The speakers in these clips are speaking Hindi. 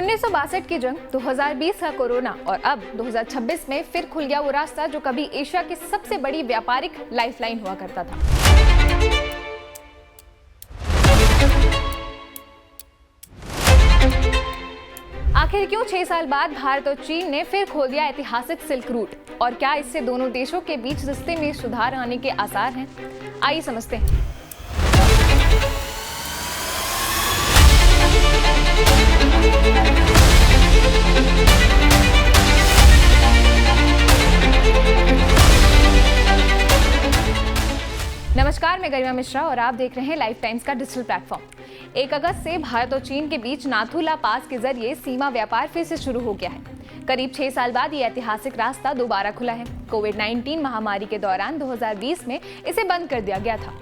1962 की जंग, 2020 का कोरोना और अब 2026 में फिर खुल गया वो रास्ता जो कभी एशिया की सबसे बड़ी व्यापारिक लाइफलाइन हुआ करता था। आखिर क्यों 6 साल बाद भारत और चीन ने फिर खोल दिया ऐतिहासिक सिल्क रूट, और क्या इससे दोनों देशों के बीच रिश्ते में सुधार आने के आसार हैं? आइए समझते हैं। नमस्कार, मैं गरिमा मिश्रा और आप देख रहे हैं लाइफ टाइम्स का डिजिटल प्लेटफॉर्म। 1 अगस्त से भारत और चीन के बीच नाथू-ला पास के जरिए सीमा व्यापार फिर से शुरू हो गया है। करीब 6 साल बाद ये ऐतिहासिक रास्ता दोबारा खुला है। कोविड-19 महामारी के दौरान 2020 में इसे बंद कर दिया गया था,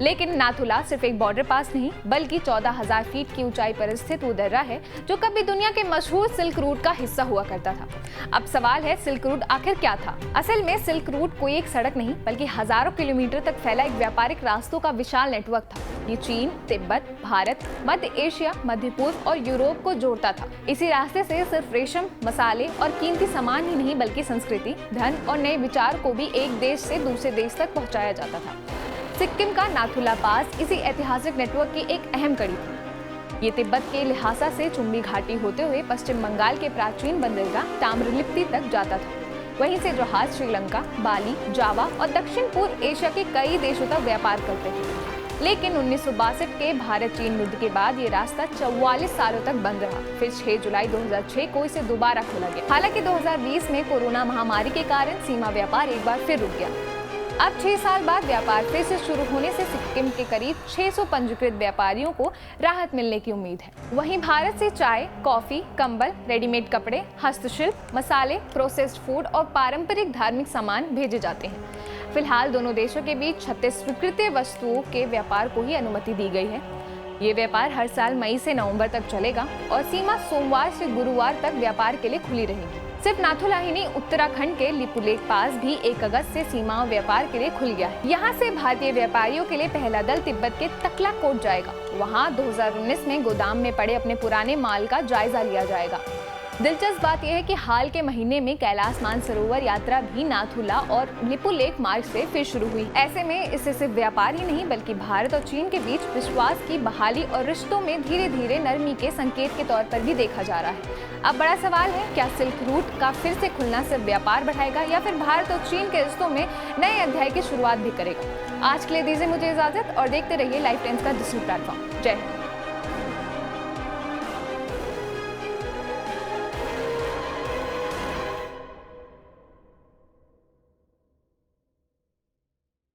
लेकिन नाथू-ला सिर्फ एक बॉर्डर पास नहीं बल्कि 14,000 फीट की ऊंचाई पर स्थित वो दर्रा है जो कभी दुनिया के मशहूर सिल्क रूट का हिस्सा हुआ करता था। अब सवाल है, सिल्क रूट आखिर क्या था? असल में सिल्क रूट कोई एक सड़क नहीं बल्कि हजारों किलोमीटर तक फैला एक व्यापारिक रास्तों का विशाल नेटवर्क था। ये चीन, तिब्बत, भारत, मध्य एशिया, मध्य पूर्व और यूरोप को जोड़ता था। इसी रास्ते से सिर्फ रेशम, मसाले और कीमती सामान ही नहीं बल्कि संस्कृति, धन और नए विचार को भी एक देश से दूसरे देश तक पहुंचाया जाता था। सिक्किम का नाथू-ला पास इसी ऐतिहासिक नेटवर्क की एक अहम कड़ी थी। ये तिब्बत के ल्हासा से चुम्बी घाटी होते हुए पश्चिम बंगाल के प्राचीन बंदरगाह ताम्रलिप्ति तक जाता था। वहीं से जहाज श्रीलंका, बाली, जावा और दक्षिण पूर्व एशिया के कई देशों तक व्यापार करते थे। लेकिन 1962 के भारत चीन युद्ध के बाद ये रास्ता 44 सालों तक बंद रहा। फिर 6 जुलाई 2006 को इसे दोबारा खोला गया। हालांकि 2020 में कोरोना महामारी के कारण सीमा व्यापार एक बार फिर रुक गया। अब 6 साल बाद व्यापार फिर से शुरू होने से सिक्किम के करीब 600 पंजीकृत व्यापारियों को राहत मिलने की उम्मीद है। वहीं भारत से चाय, कॉफी, कंबल, रेडीमेड कपड़े, हस्तशिल्प, मसाले, प्रोसेस्ड फूड और पारंपरिक धार्मिक सामान भेजे जाते हैं। फिलहाल दोनों देशों के बीच 36 स्वीकृत वस्तुओं के व्यापार को ही अनुमति दी गई है। ये व्यापार हर साल मई से नवंबर तक चलेगा और सीमा सोमवार से गुरुवार तक व्यापार के लिए खुली रहेगी। सिर्फ नाथू-ला ही नहीं, उत्तराखंड के लिपुलेख पास भी 1 अगस्त से सीमा व्यापार के लिए खुल गया है। यहाँ से भारतीय व्यापारियों के लिए पहला दल तिब्बत के तकलाकोट जाएगा। वहाँ 2019 में गोदाम में पड़े अपने पुराने माल का जायजा लिया जाएगा। दिलचस्प बात यह है कि हाल के महीने में कैलाश मानसरोवर यात्रा भी नाथू-ला और लिपुलेख मार्ग से फिर शुरू हुई। ऐसे में इससे सिर्फ व्यापार ही नहीं बल्कि भारत और चीन के बीच विश्वास की बहाली और रिश्तों में धीरे धीरे नरमी के संकेत के तौर पर भी देखा जा रहा है। अब बड़ा सवाल है, क्या सिल्क रूट का फिर से खुलना सिर्फ व्यापार बढ़ाएगा या फिर भारत और चीन के रिश्तों में नए अध्याय की शुरुआत भी करेगा? आज के लिए दीजिए मुझे इजाजत और देखते रहिए लाइफ टाइम्स का डिजिटल प्लेटफॉर्म। जय हिंद।